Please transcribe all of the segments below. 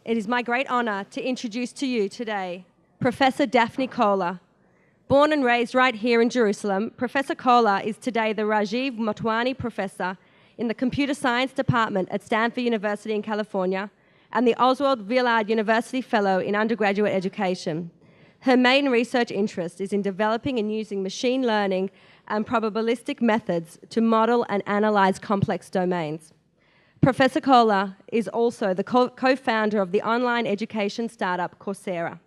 it is my great honor to introduce to you today Professor Daphne Koller. Born and raised right here in Jerusalem, Professor Koller is today the Rajiv Motwani Professor in the Computer Science Department at Stanford University in California and the Oswald Villard University Fellow in Undergraduate Education. Her main research interest is in developing and using machine learning and probabilistic methods to model and analyze complex domains. Professor Koller is also the co-founder of the online education startup Coursera.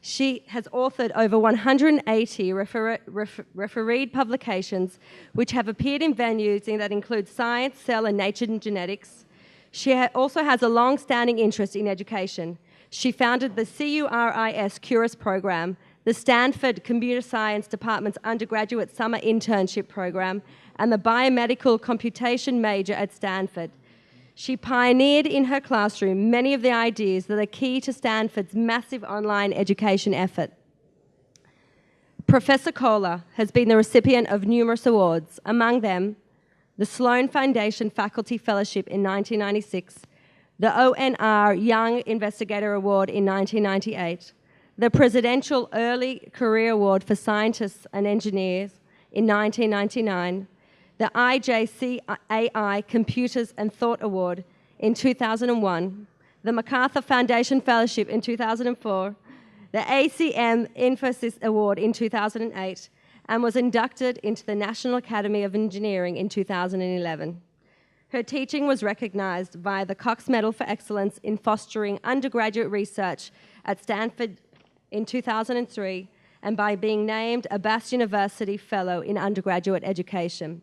She has authored over 180 refereed publications which have appeared in venues that include Science, Cell, and Nature and Genetics. She also has a long-standing interest in education. She founded the CURIS program, the Stanford Computer Science Department's undergraduate summer internship program, and the biomedical computation major at Stanford. She pioneered in her classroom many of the ideas that are key to Stanford's massive online education effort. Professor Koller has been the recipient of numerous awards, among them the Sloan Foundation Faculty Fellowship in 1996, the ONR Young Investigator Award in 1998, the Presidential Early Career Award for Scientists and Engineers in 1999, the IJCAI Computers and Thought Award in 2001, the MacArthur Foundation Fellowship in 2004, the ACM Infosys Award in 2008, and was inducted into the National Academy of Engineering in 2011. Her teaching was recognized via the Cox Medal for Excellence in Fostering Undergraduate Research at Stanford in 2003, and by being named a Bass University Fellow in Undergraduate Education.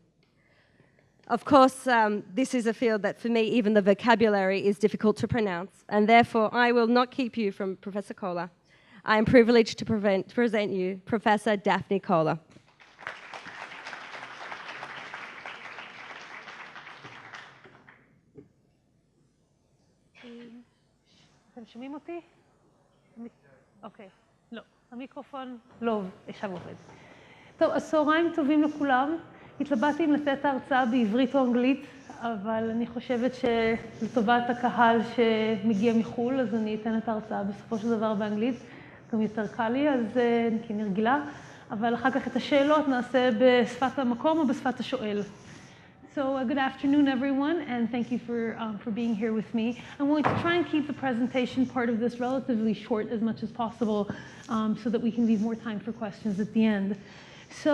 Of course, this is a field that for me, even the vocabulary is difficult to pronounce, and therefore I will not keep you from Professor Koller. I am privileged to present you Professor Daphne Koller. אתם שומעים אותי? אוקיי, לא. המיקרופון לא ישב עובד. טוב, אז צהריים טובים לכולם. התלבטתי אם לתת ההרצאה בעברית או אנגלית, אבל אני חושבת שלטובת הקהל שמגיע מחו"ל, אז אני אתן את ההרצאה בסופו של דבר באנגלית. גם יותר קל לי, אז כי אני רגילה. אבל אחר כך את השאלות נעשה בשפת המקום או בשפת השואל. So good afternoon, everyone, and thank you for being here with me. I'm going to try and keep the presentation part of this relatively short as much as possible so that we can leave more time for questions at the end. So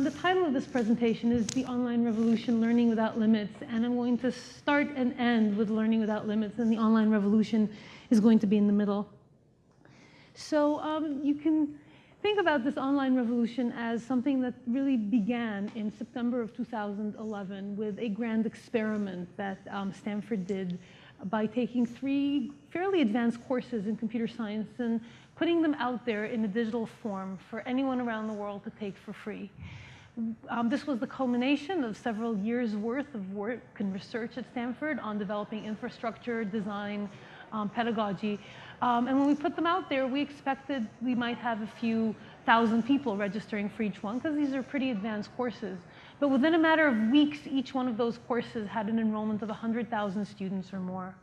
the title of this presentation is The Online Revolution, Learning Without Limits, and I'm going to start and end with Learning Without Limits, and the online revolution is going to be in the middle. So you can think about this online revolution as something that really began in September of 2011 with a grand experiment that Stanford did by taking 3 fairly advanced courses in computer science and putting them out there in a digital form for anyone around the world to take for free. This was the culmination of several years' worth of work and research at Stanford on developing infrastructure, design, pedagogy. And when we put them out there, we expected we might have a few thousand people registering for each one, because these are pretty advanced courses. But within a matter of weeks, each one of those courses had an enrollment of 100,000 students or more.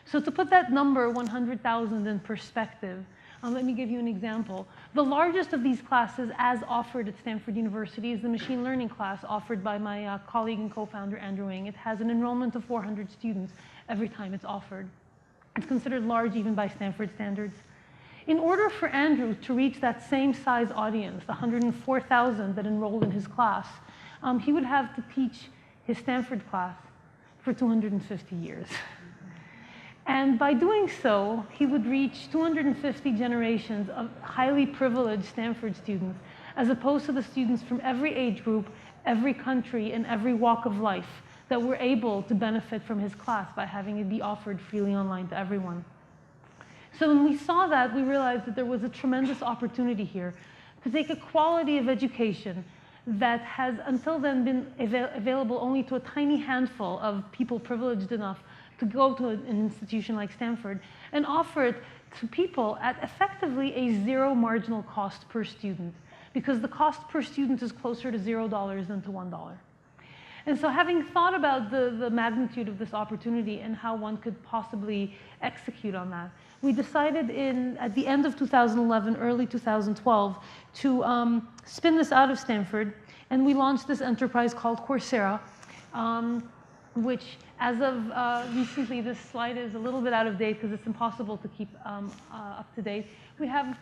So to put that number, 100,000, in perspective, let me give you an example. The largest of these classes as offered at Stanford University is the machine learning class offered by my colleague and co-founder, Andrew Ng. It has an enrollment of 400 students every time it's offered. It's considered large even by Stanford standards. In order for Andrew to reach that same size audience, the 104,000 that enrolled in his class, he would have to teach his Stanford class for 250 years. And by doing so, he would reach 250 generations of highly privileged Stanford students, as opposed to the students from every age group, every country, and every walk of life that were able to benefit from his class by having it be offered freely online to everyone. So when we saw that, we realized that there was a tremendous opportunity here to take a quality of education that has until then been available only to a tiny handful of people privileged enough to go to an institution like Stanford and offer it to people at effectively a zero marginal cost per student, because the cost per student is closer to $0 than to $1. And so having thought about the magnitude of this opportunity and how one could possibly execute on that, we decided at the end of 2011, early 2012, to spin this out of Stanford, and we launched this enterprise called Coursera, which as of recently, this slide is a little bit out of date because it's impossible to keep up to date. We have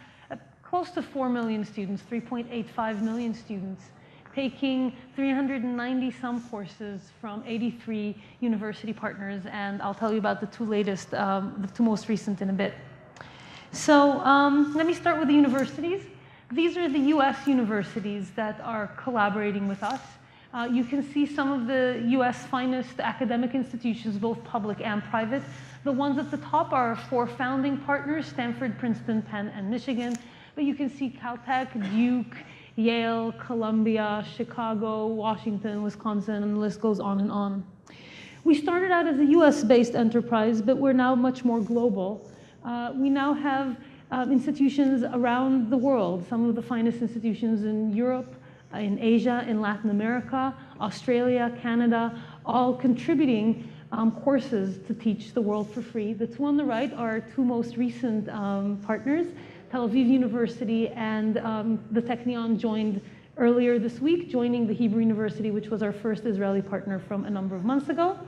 close to 4 million students, 3.85 million students, taking 390 some courses from 83 university partners, and I'll tell you about the two latest, the two most recent in a bit. So let me start with the universities. These are the US universities that are collaborating with us. You can see some of the US finest academic institutions, both public and private. The ones at the top are 4 founding partners, Stanford, Princeton, Penn, and Michigan. But you can see Caltech, Duke, Yale, Columbia, Chicago, Washington, Wisconsin, and the list goes on and on. We started out as a US-based enterprise, but we're now much more global. We now have institutions around the world, some of the finest institutions in Europe, in Asia, in Latin America, Australia, Canada, all contributing courses to teach the world for free. The two on the right are our 2 most recent partners. Tel Aviv University and the Technion joined earlier this week, joining the Hebrew University, which was our first Israeli partner from a number of months ago.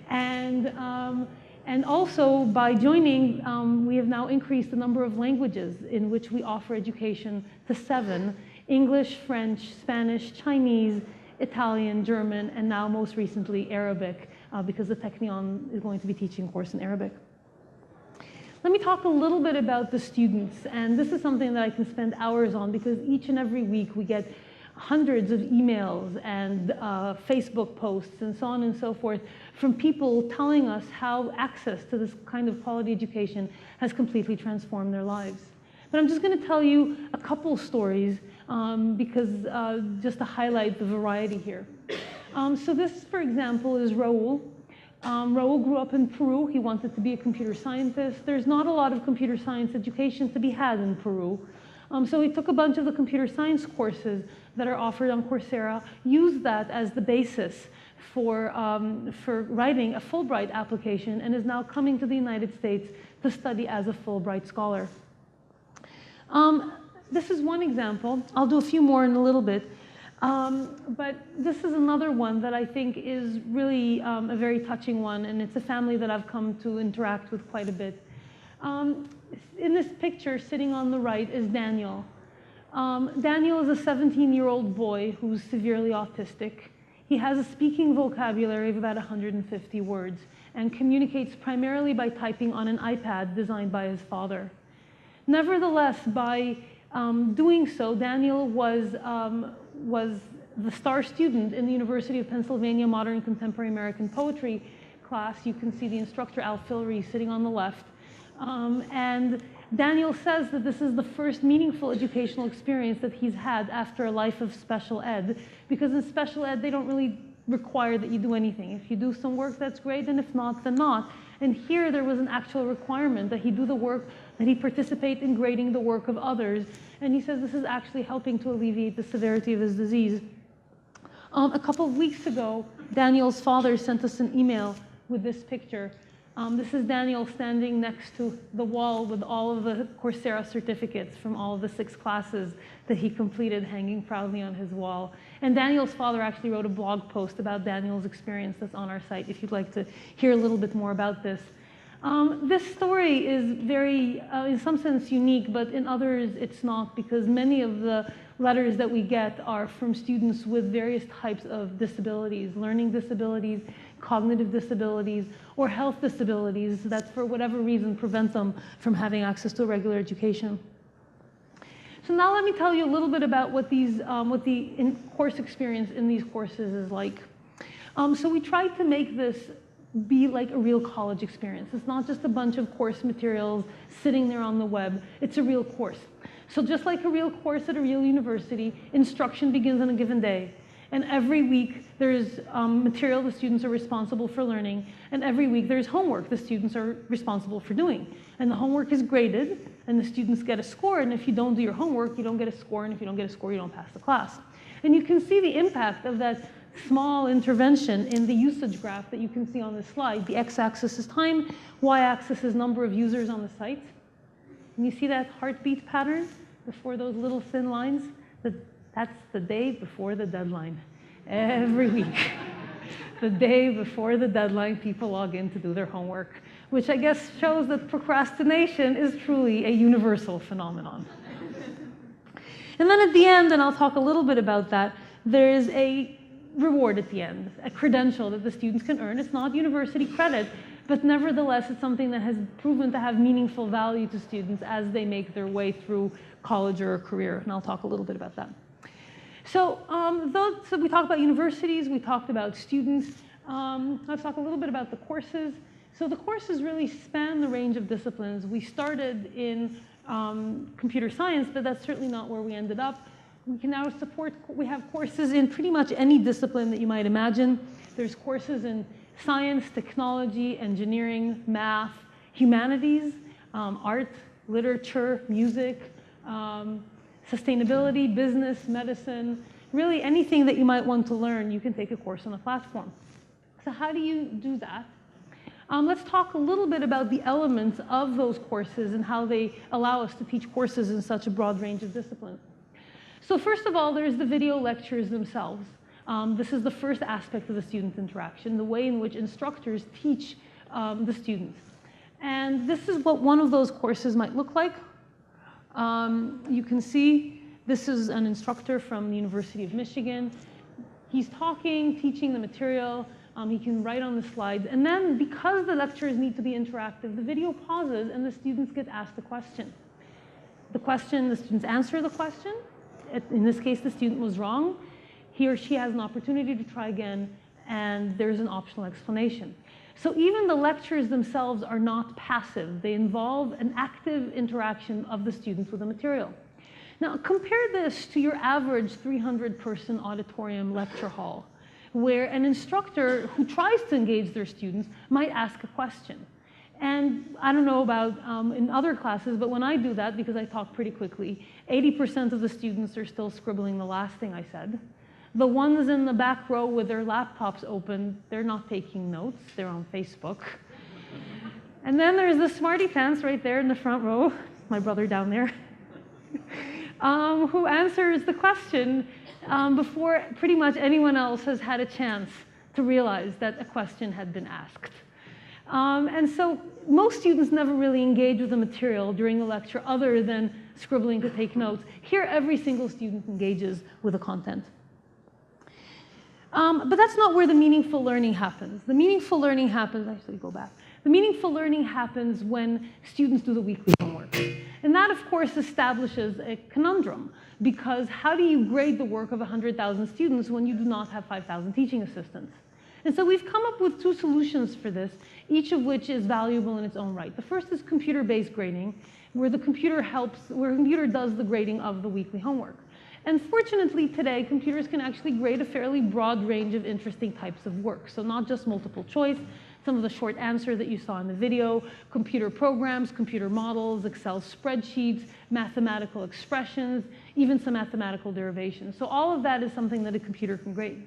And also, by joining, we have now increased the number of languages in which we offer education to 7: English, French, Spanish, Chinese, Italian, German, and now most recently Arabic, because the Technion is going to be teaching a course in Arabic. Let me talk a little bit about the students, and this is something that I can spend hours on because each and every week we get hundreds of emails and Facebook posts and so on and so forth from people telling us how access to this kind of quality education has completely transformed their lives. But I'm just going to tell you a couple stories because just to highlight the variety here. So this, for example, is Raul. Raul grew up in Peru. He wanted to be a computer scientist. There's not a lot of computer science education to be had in Peru. So he took a bunch of the computer science courses that are offered on Coursera, used that as the basis for writing a Fulbright application, and is now coming to the United States to study as a Fulbright scholar. This is one example. I'll do a few more in a little bit. But this is another one that I think is really a very touching one, and it's a family that I've come to interact with quite a bit. In this picture, sitting on the right, is Daniel. Daniel is a 17-year-old boy who's severely autistic. He has a speaking vocabulary of about 150 words and communicates primarily by typing on an iPad designed by his father. Nevertheless, by doing so, Daniel was the star student in the University of Pennsylvania Modern and Contemporary American Poetry class. You can see the instructor, Al Filrery, sitting on the left. And Daniel says that this is the first meaningful educational experience that he's had after a life of special ed, because in special ed, they don't really require that you do anything. If you do some work, that's great, and if not, then not. And here, there was an actual requirement that he do the work, that he participate in grading the work of others. And he says this is actually helping to alleviate the severity of his disease. A couple of weeks ago, Daniel's father sent us an email with this picture. This is Daniel standing next to the wall with all of the Coursera certificates from all of the 6 classes that he completed hanging proudly on his wall. And Daniel's father actually wrote a blog post about Daniel's experience that's on our site if you'd like to hear a little bit more about this. This story is very, in some sense, unique, but in others it's not, because many of the letters that we get are from students with various types of disabilities, learning disabilities, cognitive disabilities, or health disabilities that for whatever reason prevent them from having access to a regular education. So now let me tell you a little bit about what the course experience in these courses is like. So we tried to make this be like a real college experience. It's not just a bunch of course materials sitting there on the web. It's a real course. So just like a real course at a real university, instruction begins on a given day. And every week there's material the students are responsible for learning. And every week there's homework the students are responsible for doing. And the homework is graded, and the students get a score. And if you don't do your homework, you don't get a score. And if you don't get a score, you don't pass the class. And you can see the impact of that small intervention in the usage graph that you can see on this slide. The x-axis is time, y-axis is number of users on the site. And you see that heartbeat pattern before those little thin lines? That's the day before the deadline. Every week, the day before the deadline, people log in to do their homework, which I guess shows that procrastination is truly a universal phenomenon. And then at the end, and I'll talk a little bit about that, there is a reward at the end, a credential that the students can earn. It's not university credit, but nevertheless, it's something that has proven to have meaningful value to students as they make their way through college or a career, and I'll talk a little bit about that. So, so we talked about universities, we talked about students. Let's talk a little bit about the courses. So the courses really span the range of disciplines. We started in computer science, but that's certainly not where we ended up. We can now we have courses in pretty much any discipline that you might imagine. There's courses in science, technology, engineering, math, humanities, art, literature, music, sustainability, business, medicine, really anything that you might want to learn, you can take a course on the platform. So how do you do that? Let's talk a little bit about the elements of those courses and how they allow us to teach courses in such a broad range of disciplines. So first of all, there's the video lectures themselves. This is the first aspect of the student interaction, the way in which instructors teach the students. And this is what one of those courses might look like. You can see this is an instructor from the University of Michigan. He's talking, teaching the material. He can write on the slides. And then because the lectures need to be interactive, the video pauses and the students get asked a question. The students answer the question. In this case, the student was wrong. He or she has an opportunity to try again, and there's an optional explanation. So even the lectures themselves are not passive. They involve an active interaction of the students with the material. Now, compare this to your average 300-person auditorium lecture hall, where an instructor who tries to engage their students might ask a question. And I don't know about in other classes, but when I do that, because I talk pretty quickly, 80% of the students are still scribbling the last thing I said. The ones in the back row with their laptops open, they're not taking notes, they're on Facebook. And then there's the smarty pants right there in the front row, my brother down there, who answers the question before pretty much anyone else has had a chance to realize that a question had been asked. And so most students never really engage with the material during the lecture other than scribbling to take notes. Here, every single student engages with the content. But that's not where the meaningful learning happens. The meaningful learning happens, actually go back. The meaningful learning happens when students do the weekly homework. And that, of course, establishes a conundrum, because how do you grade the work of 100,000 students when you do not have 5,000 teaching assistants? And so we've come up with two solutions for this, each of which is valuable in its own right. The first is computer-based grading, where the computer does the grading of the weekly homework. And fortunately today, computers can actually grade a fairly broad range of interesting types of work. So not just multiple choice, some of the short answer that you saw in the video, computer programs, computer models, Excel spreadsheets, mathematical expressions, even some mathematical derivations. So all of that is something that a computer can grade.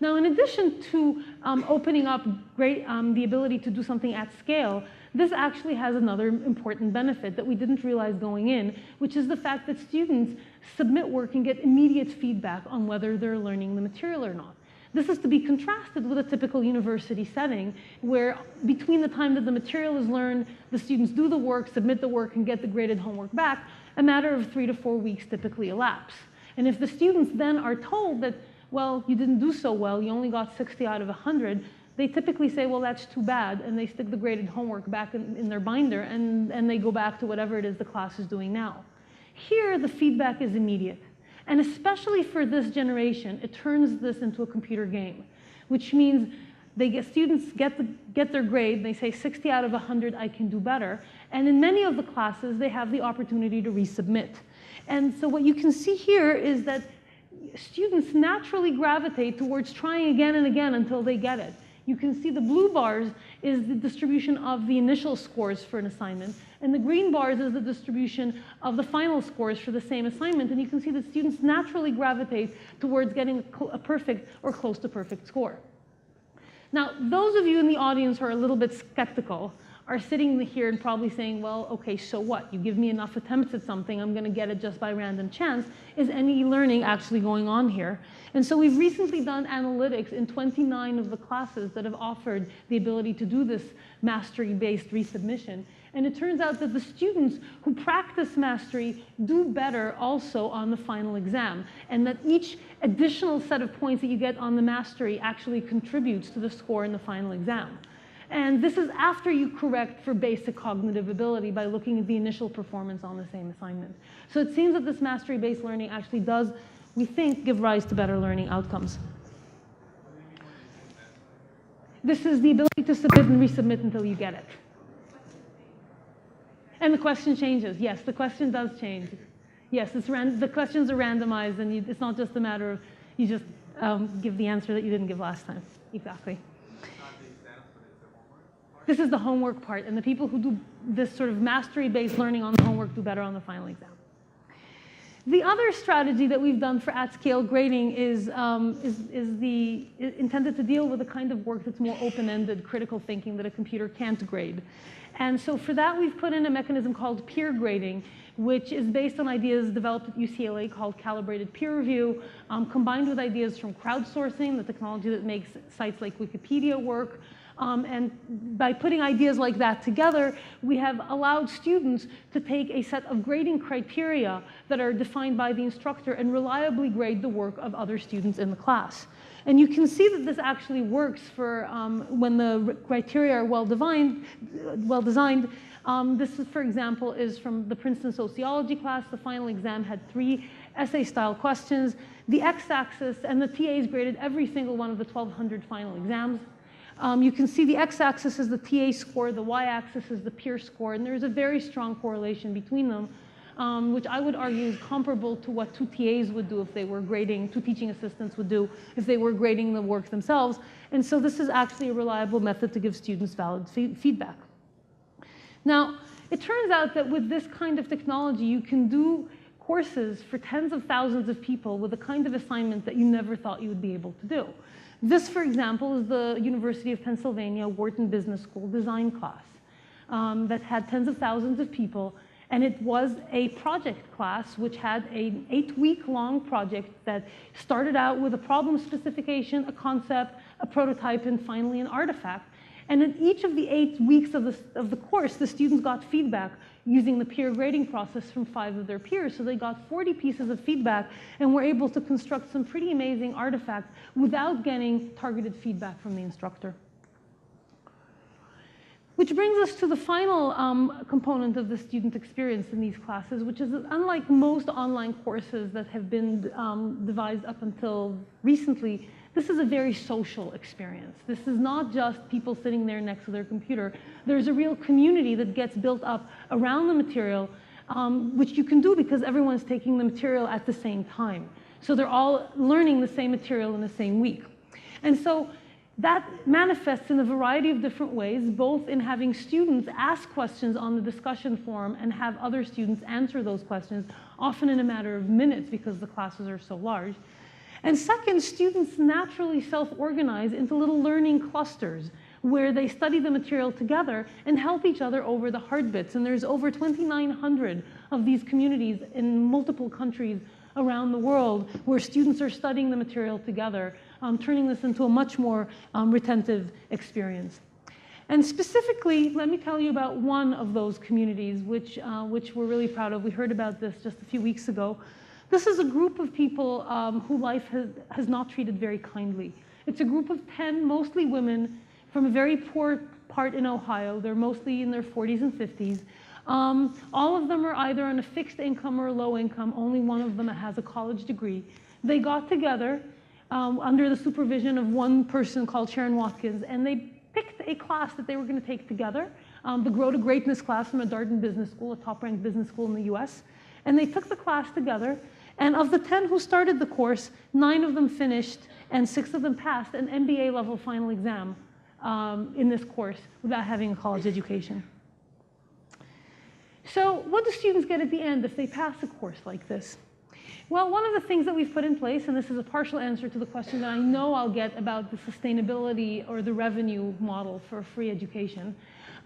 Now, in addition to opening up the ability to do something at scale, this actually has another important benefit that we didn't realize going in, which is the fact that students submit work and get immediate feedback on whether they're learning the material or not. This is to be contrasted with a typical university setting where between the time that the material is learned, the students do the work, submit the work, and get the graded homework back, a matter of 3 to 4 weeks typically elapse. And if the students then are told that, well, you didn't do so well, you only got 60 out of 100, they typically say, well, that's too bad, and they stick the graded homework back in their binder, and they go back to whatever it is the class is doing now. Here, the feedback is immediate. And especially for this generation, it turns this into a computer game, which means students get their grade, they say 60 out of 100, I can do better. And in many of the classes, they have the opportunity to resubmit. And so what you can see here is that students naturally gravitate towards trying again and again until they get it. You can see the blue bars is the distribution of the initial scores for an assignment, and the green bars is the distribution of the final scores for the same assignment. And you can see that students naturally gravitate towards getting a perfect or close to perfect score. Now, those of you in the audience who are a little bit skeptical are sitting here and probably saying, well, okay, so what? You give me enough attempts at something, I'm going to get it just by random chance. Is any learning actually going on here? And so we've recently done analytics in 29 of the classes that have offered the ability to do this mastery-based resubmission. And it turns out that the students who practice mastery do better also on the final exam, and that each additional set of points that you get on the mastery actually contributes to the score in the final exam. And this is after you correct for basic cognitive ability by looking at the initial performance on the same assignment. So it seems that this mastery-based learning actually does, we think, give rise to better learning outcomes. This is the ability to submit and resubmit until you get it. And the question changes. Yes, the question does change. Yes, the questions are randomized, and it's not just a matter of you just give the answer that you didn't give last time. Exactly. This is the homework part, and the people who do this sort of mastery-based learning on the homework do better on the final exam. The other strategy that we've done for at-scale grading is intended to deal with the kind of work that's more open-ended, critical thinking that a computer can't grade. And so for that, we've put in a mechanism called peer grading, which is based on ideas developed at UCLA called calibrated peer review, combined with ideas from crowdsourcing, the technology that makes sites like Wikipedia work. And by putting ideas like that together, we have allowed students to take a set of grading criteria that are defined by the instructor and reliably grade the work of other students in the class. And you can see that this actually works for when the criteria are well designed. This, for example, is from the Princeton sociology class. The final exam had 3 essay-style questions. The x-axis, and the TAs graded every single one of the 1,200 final exams. You can see the x-axis is the TA score, the y-axis is the peer score, and there's a very strong correlation between them, which I would argue is comparable to what 2 TAs would do if they were grading, 2 teaching assistants would do if they were grading the work themselves. And so this is actually a reliable method to give students valid feedback. Now, it turns out that with this kind of technology, you can do courses for tens of thousands of people with a kind of assignment that you never thought you would be able to do. This, for example, is the University of Pennsylvania Wharton Business School design class that had tens of thousands of people. And it was a project class which had an 8-week-long project that started out with a problem specification, a concept, a prototype, and finally an artifact. And in each of the 8 weeks of the course, the students got feedback using the peer grading process from 5 of their peers. So they got 40 pieces of feedback and were able to construct some pretty amazing artifacts without getting targeted feedback from the instructor. Which brings us to the final component of the student experience in these classes, which is that unlike most online courses that have been devised up until recently, this is a very social experience. This is not just people sitting there next to their computer. There's a real community that gets built up around the material, which you can do because everyone's taking the material at the same time. So they're all learning the same material in the same week. And so that manifests in a variety of different ways, both in having students ask questions on the discussion forum and have other students answer those questions, often in a matter of minutes because the classes are so large. And second, students naturally self-organize into little learning clusters where they study the material together and help each other over the hard bits. And there's over 2,900 of these communities in multiple countries around the world where students are studying the material together, turning this into a much more retentive experience. And specifically, let me tell you about one of those communities which we're really proud of. We heard about this just a few weeks ago. This is a group of people who life has not treated very kindly. It's a group of 10, mostly women, from a very poor part in Ohio. They're mostly in their 40s and 50s. All of them are either on a fixed income or a low income. Only one of them has a college degree. They got together under the supervision of one person called Sharon Watkins, and they picked a class that they were going to take together, the Grow to Greatness class from a Darden Business School, a top-ranked business school in the US. And they took the class together. And of the 10 who started the course, 9 of them finished and 6 of them passed an MBA level final exam in this course without having a college education. So what do students get at the end if they pass a course like this? Well, one of the things that we've put in place, and this is a partial answer to the question that I know I'll get about the sustainability or the revenue model for free education.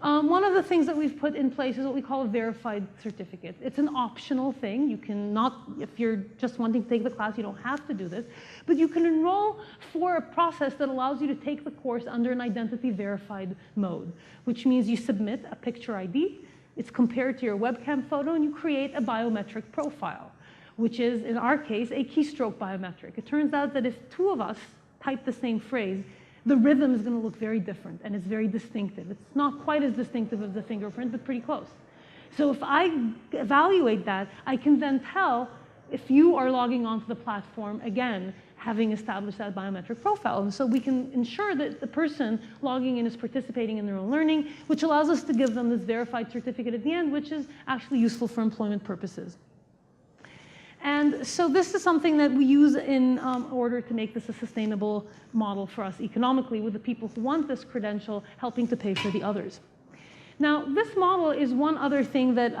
One of the things that we've put in place is what we call a verified certificate. It's an optional thing. You can not, if you're just wanting to take the class, you don't have to do this. But you can enroll for a process that allows you to take the course under an identity verified mode, which means you submit a picture ID, it's compared to your webcam photo, and you create a biometric profile, which is, in our case, a keystroke biometric. It turns out that if two of us type the same phrase, the rhythm is going to look very different, and it's very distinctive. It's not quite as distinctive as the fingerprint, but pretty close. So if I evaluate that, I can then tell if you are logging onto the platform, again, having established that biometric profile. And so we can ensure that the person logging in is participating in their own learning, which allows us to give them this verified certificate at the end, which is actually useful for employment purposes. And so this is something that we use in order to make this a sustainable model for us economically, with the people who want this credential helping to pay for the others. Now, this model is one other thing that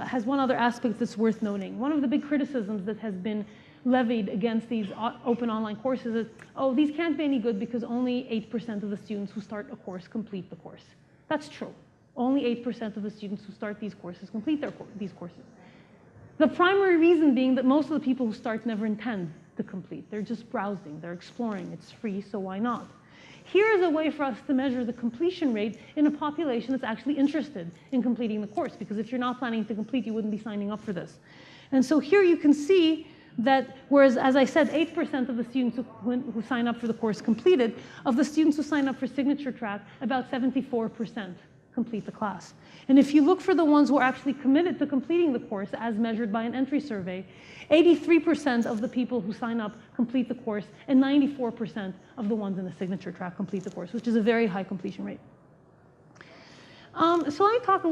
has one other aspect that's worth noting. One of the big criticisms that has been levied against these open online courses is, oh, these can't be any good because only 8% of the students who start a course complete the course. That's true. Only 8% of the students who start these courses complete these courses. The primary reason being that most of the people who start never intend to complete. They're just browsing, they're exploring, it's free, so why not? Here is a way for us to measure the completion rate in a population that's actually interested in completing the course, because if you're not planning to complete, you wouldn't be signing up for this. And so here you can see that whereas, as I said, 8% of the students who sign up for the course completed, of the students who sign up for signature track, about 74% complete the class. And if you look for the ones who are actually committed to completing the course as measured by an entry survey, 83% of the people who sign up complete the course, and 94% of the ones in the signature track complete the course, which is a very high completion rate. So let me talk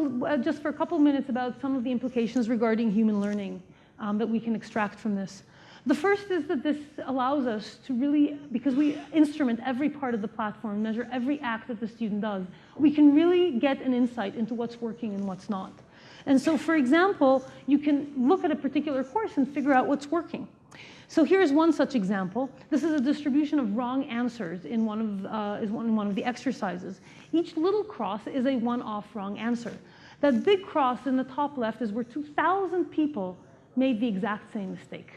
just for a couple minutes about some of the implications regarding human learning that we can extract from this. The first is that this allows us to really, because we instrument every part of the platform, measure every act that the student does, we can really get an insight into what's working and what's not. And so, for example, you can look at a particular course and figure out what's working. So here's one such example. This is a distribution of wrong answers in one of the exercises. Each little cross is a one-off wrong answer. That big cross in the top left is where 2,000 people made the exact same mistake.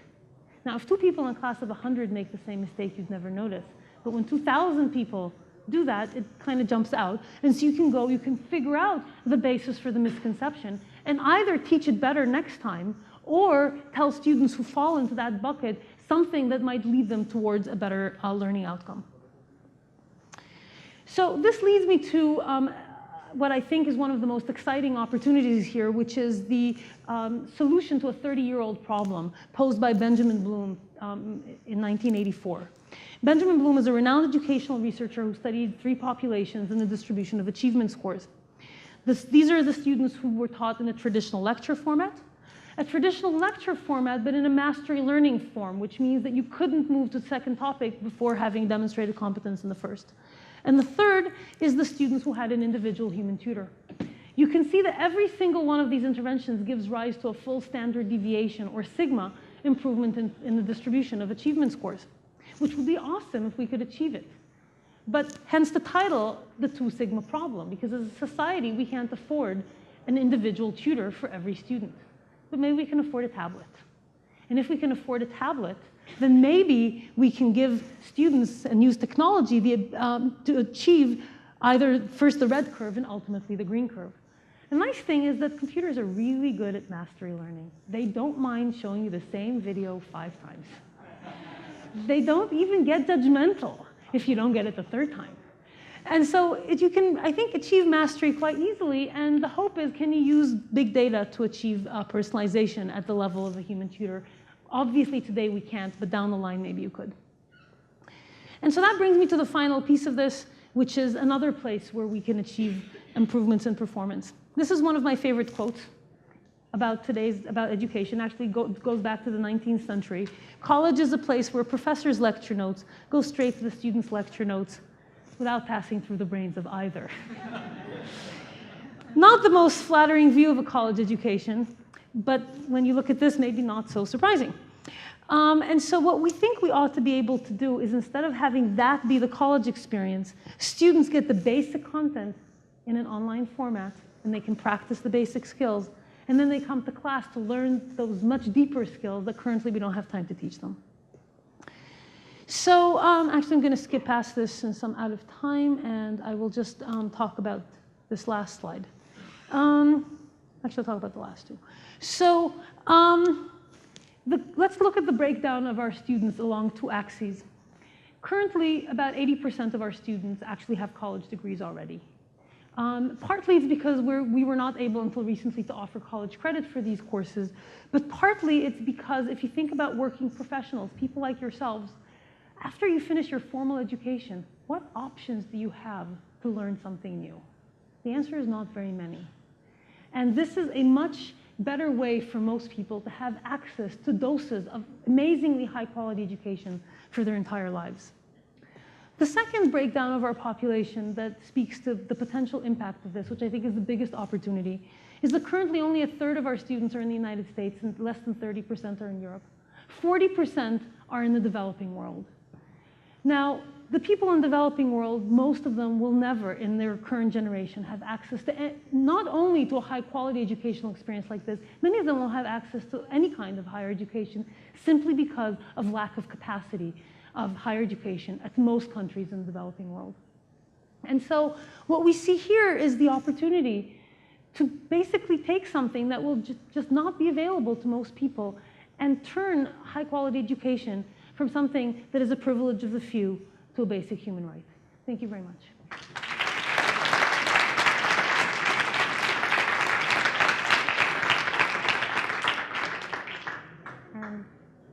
Now, if 2 people in a class of 100 make the same mistake, you'd never notice. But when 2,000 people do that, it kind of jumps out. And so you can figure out the basis for the misconception and either teach it better next time or tell students who fall into that bucket something that might lead them towards a better learning outcome. So this leads me to what I think is one of the most exciting opportunities here, which is the solution to a 30-year-old problem posed by Benjamin Bloom in 1984. Benjamin Bloom is a renowned educational researcher who studied 3 populations in the distribution of achievement scores. These are the students who were taught in a traditional lecture format, but in a mastery learning form, which means that you couldn't move to the second topic before having demonstrated competence in the first. And the third is the students who had an individual human tutor. You can see that every single one of these interventions gives rise to a full standard deviation, or sigma, improvement in the distribution of achievement scores, which would be awesome if we could achieve it. But hence the title, the 2 sigma problem, because as a society, we can't afford an individual tutor for every student. But maybe we can afford a tablet. And if we can afford a tablet, then maybe we can give students and use technology to achieve either first the red curve and ultimately the green curve. The nice thing is that computers are really good at mastery learning. They don't mind showing you the same video 5 times. They don't even get judgmental if you don't get it the 3rd time. And so you can, I think, achieve mastery quite easily, and the hope is, can you use big data to achieve personalization at the level of a human tutor? Obviously today we can't, but down the line maybe you could. And so that brings me to the final piece of this, which is another place where we can achieve improvements in performance. This is one of my favorite quotes about education. Actually goes back to the 19th century. College is a place where professors' lecture notes go straight to the students' lecture notes. without passing through the brains of either. Not the most flattering view of a college education, but when you look at this, maybe not so surprising. And so what we think we ought to be able to do is, instead of having that be the college experience, students get the basic content in an online format, and they can practice the basic skills, and then they come to class to learn those much deeper skills that currently we don't have time to teach them. So actually, I'm going to skip past this since I'm out of time, and I will just talk about this last slide. Actually, I'll talk about the last two. So let's look at the breakdown of our students along two axes. Currently, about 80% of our students actually have college degrees already. Partly it's because we were not able until recently to offer college credit for these courses, but partly it's because if you think about working professionals, people like yourselves, after you finish your formal education, what options do you have to learn something new? The answer is not very many. And this is a much better way for most people to have access to doses of amazingly high quality education for their entire lives. The second breakdown of our population that speaks to the potential impact of this, which I think is the biggest opportunity, is that currently only a third of our students are in the United States and less than 30% are in Europe. 40% are in the developing world. Now, the people in the developing world, most of them will never, in their current generation, have access to not only to a high-quality educational experience like this, many of them will have access to any kind of higher education simply because of lack of capacity of higher education at most countries in the developing world. And so what we see here is the opportunity to basically take something that will just not be available to most people and turn high-quality education from something that is a privilege of the few to a basic human right. Thank you very much.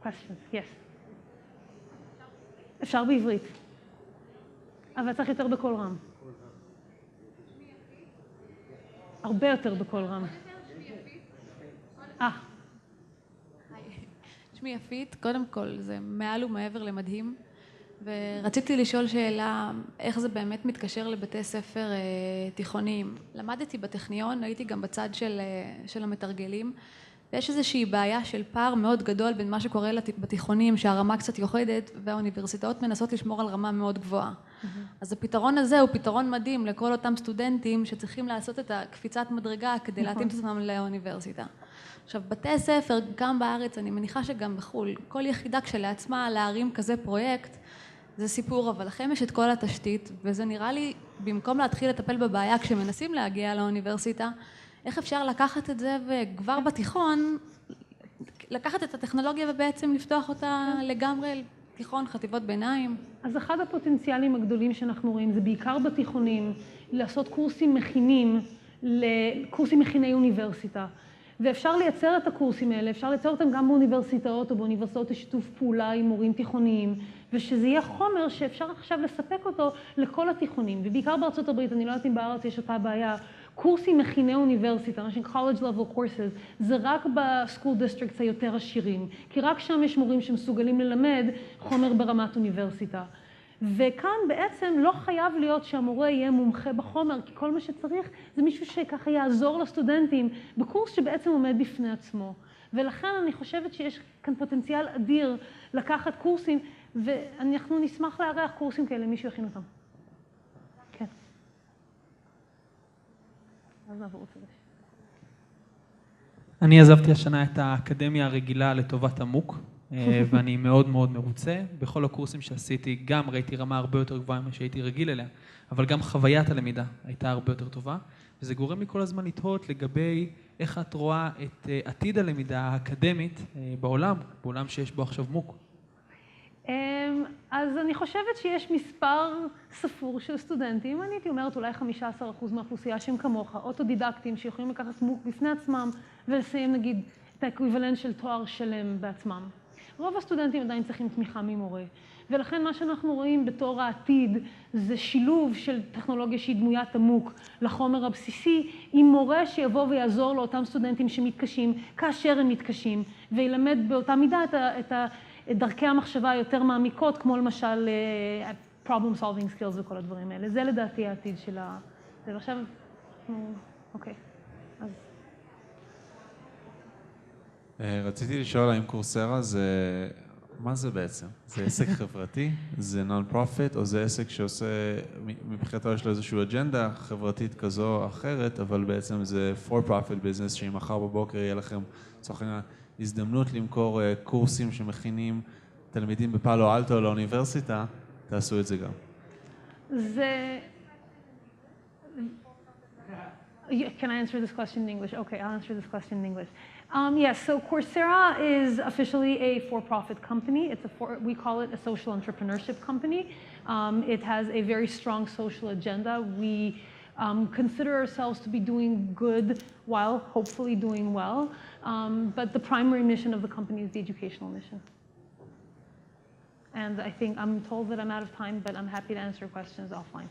Questions? Yes. אפשר בעברית. אבל צריך יותר בקול רם. הרבה יותר בקול רם. שמי יפית, קודם כל זה מעל ומעבר למדהים, ורציתי לשאול שאלה, איך זה באמת מתקשר לבתי ספר תיכוניים. למדתי בטכניון, הייתי גם בצד של המתרגלים, ויש איזושהי בעיה של פער מאוד גדול בין מה שקורה בתיכונים, שהרמה קצת יוחדת, והאוניברסיטאות מנסות לשמור על רמה מאוד גבוהה. אז הפתרון הזה הוא פתרון מדהים לכל אותם סטודנטים שצריכים לעשות את הקפיצת מדרגה כדי להתאים את עצמם לאוניברסיטה. עכשיו, בתי ספר, גם בארץ, אני מניחה שגם בחו"ל, כל יחידה כשלעצמה להרים כזה פרויקט, זה סיפור, אבל לכם יש את כל התשתית, וזה נראה לי, במקום להתחיל לטפל בבעיה כשמנסים להגיע לאוניברסיטה, איך אפשר לקחת את זה וכבר בתיכון, לקחת את הטכנולוגיה ובעצם לפתוח אותה לגמרי תיכון, חטיבות ביניים? אז אחד הפוטנציאלים הגדולים שאנחנו רואים זה בעיקר בתיכונים, לעשות קורסים מכינים, קורסים מכיני אוניברסיטה. ואפשר לייצר את הקורסים האלה, אפשר לייצר אותם גם באוניברסיטאות או באוניברסיטאות לשיתוף פעולה עם מורים תיכוניים, ושזה יהיה חומר שאפשר עכשיו לספק אותו לכל התיכונים. ובעיקר בארצות הברית, אני לא יודעת אם בארץ יש אותה בעיה, קורסים מכיני אוניברסיטה, מה שנקרא college level courses, זה רק בסקול דיסטריקטס היותר עשירים, כי רק שם יש מורים שמסוגלים ללמד חומר ברמת אוניברסיטה. וכאן בעצם לא חייב להיות שהמורה יהיה מומחה בחומר, כי כל מה שצריך זה מישהו שככה יעזור לסטודנטים בקורס שבעצם עומד בפני עצמו. ולכן אני חושבת שיש כאן פוטנציאל אדיר לקחת קורסים, ואנחנו נשמח לארח קורסים כאלה, מישהו יכין אותם. כן. אז נעבור את זה. אני עזבתי השנה את האקדמיה הרגילה לטובת המוק, ואני מאוד מאוד מרוצה. בכל הקורסים שעשיתי גם ראיתי רמה הרבה יותר גבוהה ממה שהייתי רגיל אליה, אבל גם חוויית הלמידה הייתה הרבה יותר טובה, וזה גורם לי כל הזמן לתהות לגבי איך את רואה את עתיד הלמידה האקדמית בעולם שיש בו עכשיו מוק. אז אני חושבת שיש מספר ספור של סטודנטים, אני הייתי אומרת אולי 15% מהאוכלוסייה שהם כמוך, אוטודידקטים שיכולים לקחת מוק בפני עצמם ולסיים נגיד את האקוויוולנט של תואר שלם בעצמם. רוב הסטודנטים עדיין צריכים תמיכה ממורה, ולכן מה שאנחנו רואים בתור העתיד זה שילוב של טכנולוגיה שהיא דמוית המוק לחומר הבסיסי, עם מורה שיבוא ויעזור לאותם סטודנטים שמתקשים כאשר הם מתקשים, וילמד באותה מידה את דרכי המחשבה היותר מעמיקות, כמו למשל problem solving skills וכל הדברים האלה. זה לדעתי העתיד של ה... ועכשיו, אוקיי, אז... רציתי לשאול האם קורסרה זה... מה זה בעצם? זה עסק חברתי? זה non-profit? או זה עסק שעושה... מבחינתו יש לו איזושהי אג'נדה חברתית כזו או אחרת, אבל בעצם זה for-profit business, שאם מחר בבוקר יהיה לכם, לצורך העניין, הזדמנות למכור קורסים שמכינים תלמידים בפאלו אלטו לאוניברסיטה, תעשו את זה גם. זה... Can I answer this question in English? Okay, I'll answer this question in English. Yes, so Coursera is officially a for-profit company. We call it a social entrepreneurship company. It has a very strong social agenda. We consider ourselves to be doing good while hopefully doing well. But the primary mission of the company is the educational mission. And I think I'm told that I'm out of time, but I'm happy to answer questions offline.